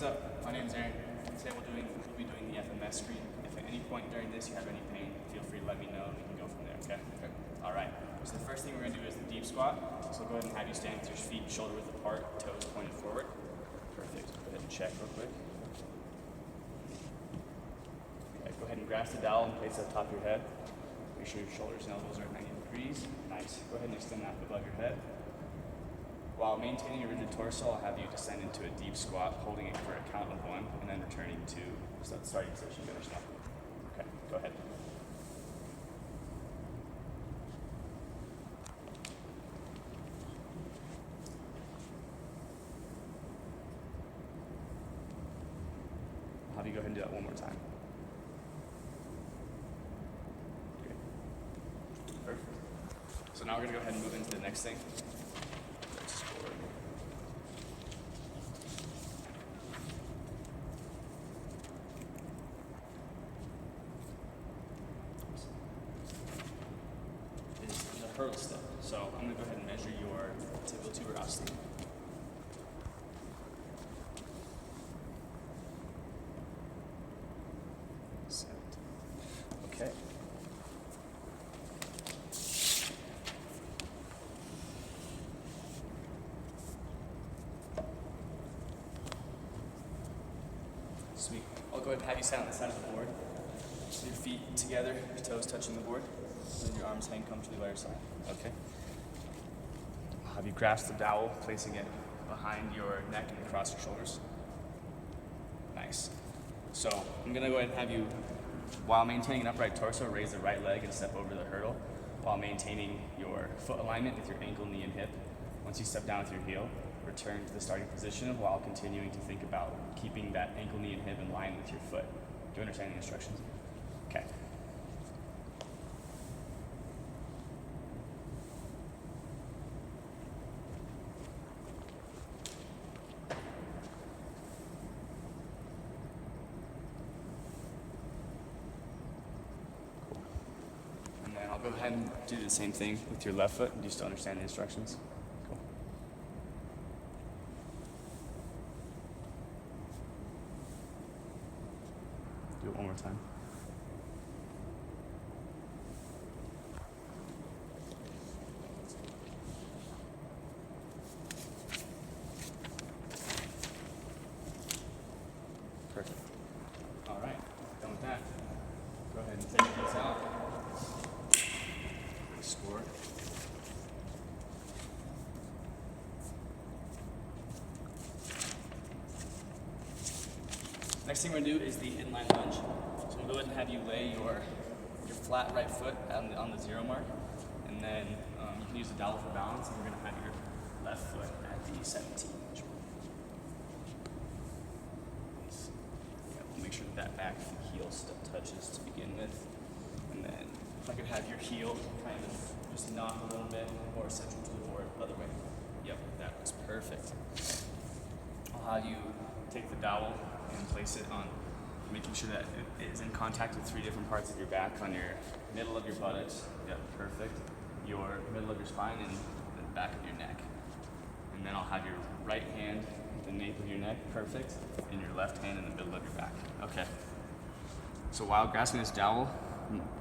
what's up? My name's Aaron. Today we'll be doing the FMS screen. If at any point during this you have any pain, feel free to let me know and we can go from there, okay? All right. So the first thing we're going to do is the deep squat. So go ahead and have you stand with your feet shoulder width apart, toes pointed forward. Perfect. Go ahead and check real quick. Okay, go ahead and grasp the dowel and place it on top of your head. Make sure your shoulders and elbows are at 90 degrees. Nice. Go ahead and extend that above your head. While maintaining a rigid torso, I'll have you descend into a deep squat, holding it for a count of 1, and then returning to the starting position. You understand? Okay, go ahead. I'll have you go ahead and do that one more time. Okay. Perfect. So now we're going to go ahead and move into the next thing. Hurdle step. So I'm going to go ahead and measure your tibial tuberosity. Okay. Sweet. I'll go ahead and have you stand on the side of the board. So your feet together, your toes touching the board. And your arms hang comfortably by your side. Okay. I'll have you grasp the dowel, placing it behind your neck and across your shoulders. Nice. So I'm going to go ahead and have you, while maintaining an upright torso, raise the right leg and step over the hurdle, while maintaining your foot alignment with your ankle, knee, and hip. Once you step down with your heel, return to the starting position while continuing to think about keeping that ankle, knee, and hip in line with your foot. Do you understand the instructions? Okay. I'll go ahead and do the same thing with your left foot. Do you still understand the instructions? Cool. Do it one more time. Perfect. All right, done with that. Go ahead and take this out. Score. Next thing we're going to do is the inline lunge. So we'll go ahead and have you lay your flat right foot on the 0 mark, and then you can use the dowel for balance, and we're going to have your left foot at the 17 inch. Nice. Yeah, we'll make sure that back heel still touches to begin with, and then if I could have your heel kind of just knock a little bit more central to the board, other way. Yep, that was perfect. I'll have you take the dowel and place it on, making sure that it is in contact with 3 different parts of your back, on your middle of your buttocks. Yep, perfect. Your middle of your spine and the back of your neck. And then I'll have your right hand at the nape of your neck, perfect, and your left hand in the middle of your back. Okay. So while grasping this dowel,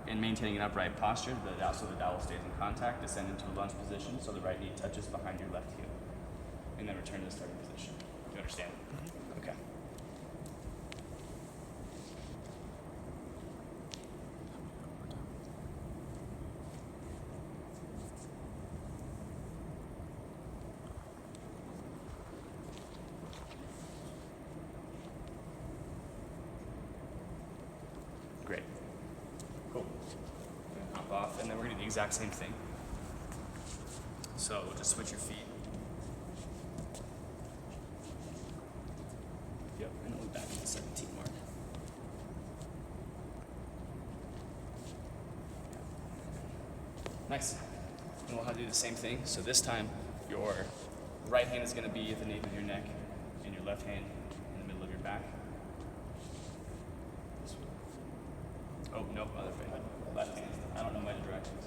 and maintaining an upright posture, so the dowel stays in contact, descend into a lunge position so the right knee touches behind your left heel. And then return to the starting position. Do you understand? Mm-hmm. Okay. Great. Cool. Hop off, and then we're going to do the exact same thing. So we'll just switch your feet. Yep, and we'll back to the 17 mark. Nice. And we'll have to do the same thing. So this time, your right hand is going to be at the nape of your neck, and your left hand in the middle of your back. Oh, no, other way. Left hand. I don't know my directions.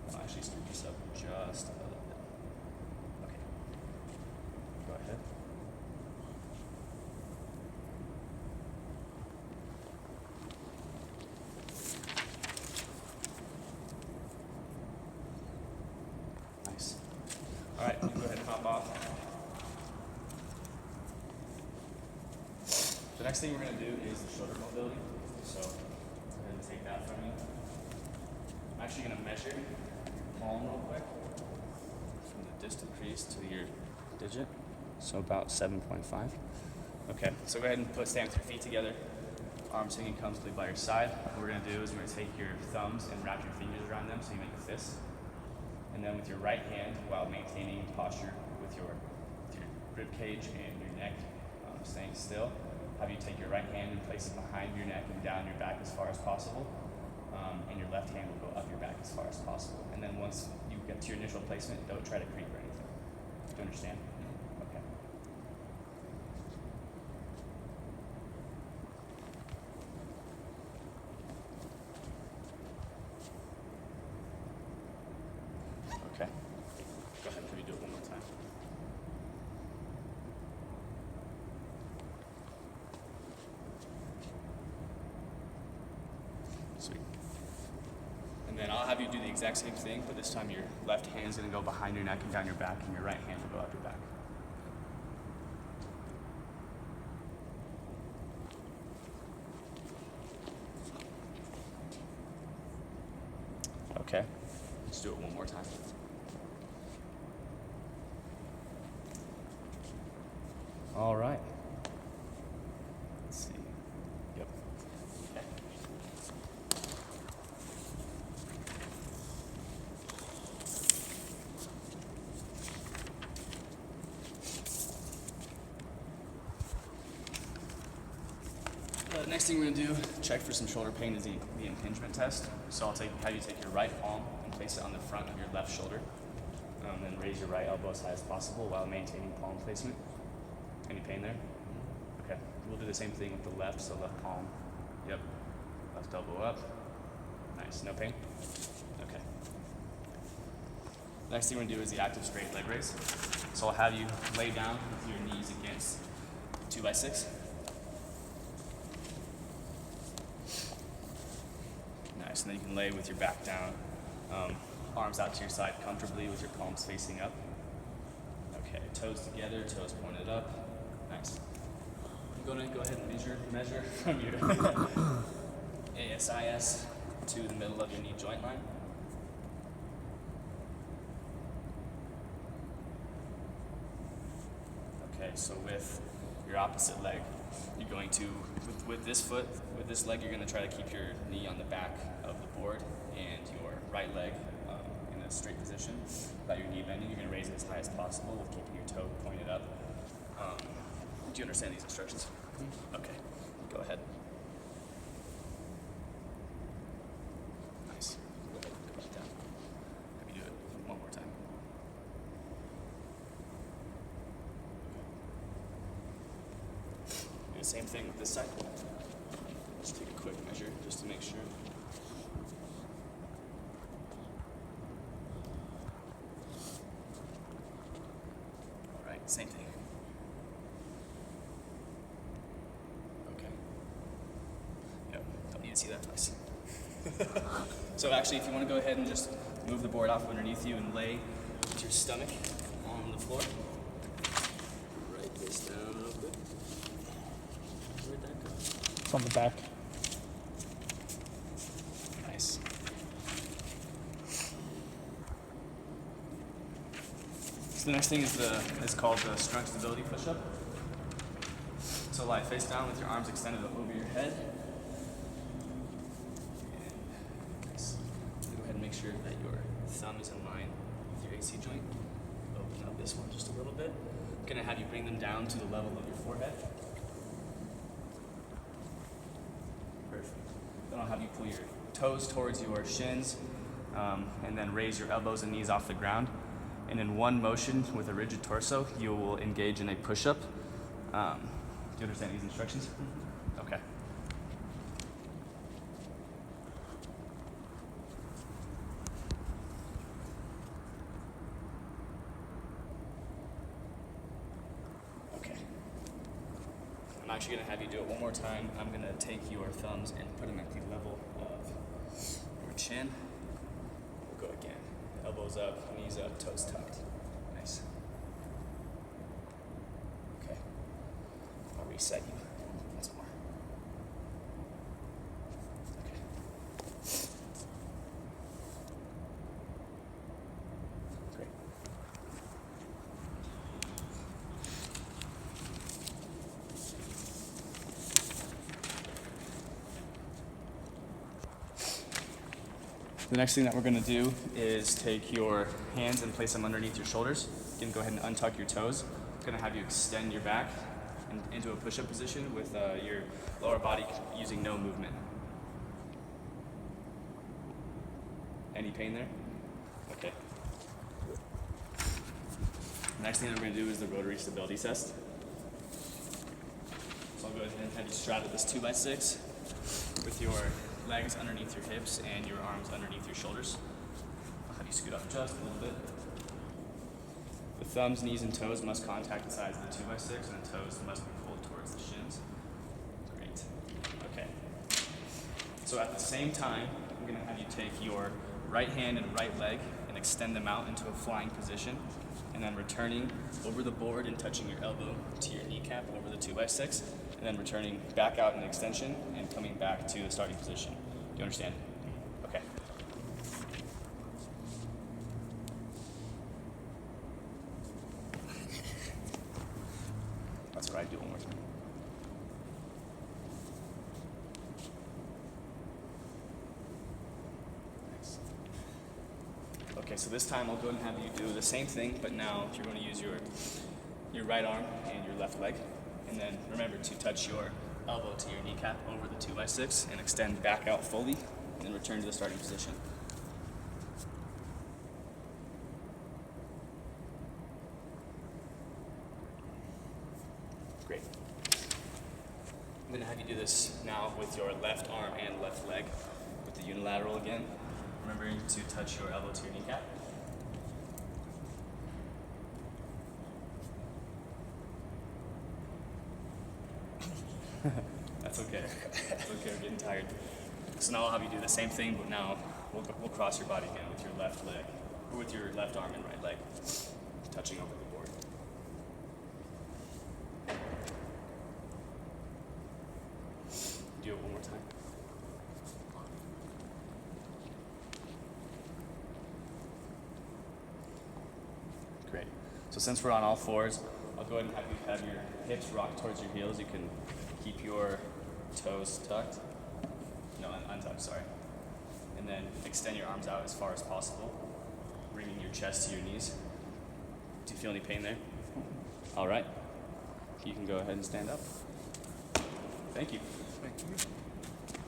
I'll actually screw this up just a little bit. Okay. Go ahead. next thing we're going to do is the shoulder mobility. So go ahead and take that from me. I'm actually going to measure your palm real quick from the distal crease to your digit. So about 7.5. Okay, so go ahead and stand with your feet together, arms hanging comfortably by your side. What we're going to do is we're going to take your thumbs and wrap your fingers around them so you make a fist. And then with your right hand, while maintaining posture with your rib cage and your neck staying still, have you take your right hand and place it behind your neck and down your back as far as possible. And your left hand will go up your back as far as possible. And then once you get to your initial placement, don't try to creep or anything. Do you understand? Okay. Okay. Go ahead and let me do it one more time. Sweet. And then I'll have you do the exact same thing, but this time your left hand is going to go behind your neck and down your back, and your right hand will go up your back. Okay, let's do it one more time. All right. Let's see. Yep. Okay. Next thing we're going to do, check for some shoulder pain, is the impingement test. So have you take your right palm and place it on the front of your left shoulder. Then raise your right elbow as high as possible while maintaining palm placement. Any pain there? Okay. We'll do the same thing with the left, so left palm. Yep. Left elbow up. Nice. No pain? Okay. Next thing we're going to do is the active straight leg raise. So I'll have you lay down with your knees against 2x6. Nice. And then you can lay with your back down, arms out to your side comfortably with your palms facing up. Okay. Toes together, toes pointed up. Nice. Go ahead and measure from your ASIS to the middle of your knee joint line. Okay, so with your opposite leg, you're going to, with this leg, you're going to try to keep your knee on the back of the board and your right leg in a straight position. Without your knee bending, you're going to raise it as high as possible with keeping your toe pointed up. Do you understand these instructions? Okay, go ahead. Nice. Go ahead, go back down. Let me do it one more time. Do the same thing with this side. Just take a quick measure just to make sure. All right, same thing. See that twice. So actually, if you want to go ahead and just move the board off underneath you and lay with your stomach on the floor. Write this down real quick. Where'd that go? It's on the back. Nice. So the next thing is called the strength stability push-up. So lie face down with your arms extended over your head. Make sure that your thumb is in line with your AC joint. Open up this one just a little bit. I'm going to have you bring them down to the level of your forehead. Perfect. Then I'll have you pull your toes towards your shins and then raise your elbows and knees off the ground. And in one motion with a rigid torso, you will engage in a push-up. Do you understand these instructions? Okay. I'm actually going to have you do it one more time. I'm going to take your thumbs and put them at the level of your chin. We'll go again. Elbows up, knees up, toes tucked. Nice. Okay. I'll reset you once more. The next thing that we're gonna do is take your hands and place them underneath your shoulders. You can go ahead and untuck your toes. It's gonna have you extend your back into a push-up position with your lower body using no movement. Any pain there? Okay. The next thing that we're gonna do is the rotary stability test. So I'll go ahead and have you straddle this 2x6 with your legs underneath your hips and your arms underneath your shoulders. I'll have you scoot up just a little bit. The thumbs, knees, and toes must contact the sides of the 2x6, and the toes must be pulled towards the shins. Great. Okay. So at the same time, I'm going to have you take your right hand and right leg and extend them out into a flying position, and then returning over the board and touching your elbow to your kneecap over the 2x6, and then returning back out in extension and coming back to the starting position. Do you understand? Okay. That's what I do one more time. Nice. Okay, so this time I'll go ahead and have you do the same thing, but now you're going to use your right arm and your left leg. And then remember to touch your elbow to your kneecap over the 2x6 and extend back out fully, and then return to the starting position. Great. I'm going to have you do this now with your left arm and left leg with the unilateral again. Remembering to touch your elbow to your kneecap. That's okay. It's okay, we're getting tired. So now I'll have you do the same thing, but now we'll cross your body again with your left leg, or with your left arm and right leg, touching over the board. Do it one more time. Great. So since we're on all fours, I'll go ahead and have your hips rock towards your heels. You can keep your toes tucked. No, untucked, sorry. And then extend your arms out as far as possible, bringing your chest to your knees. Do you feel any pain there? All right. You can go ahead and stand up. Thank you. Thank you.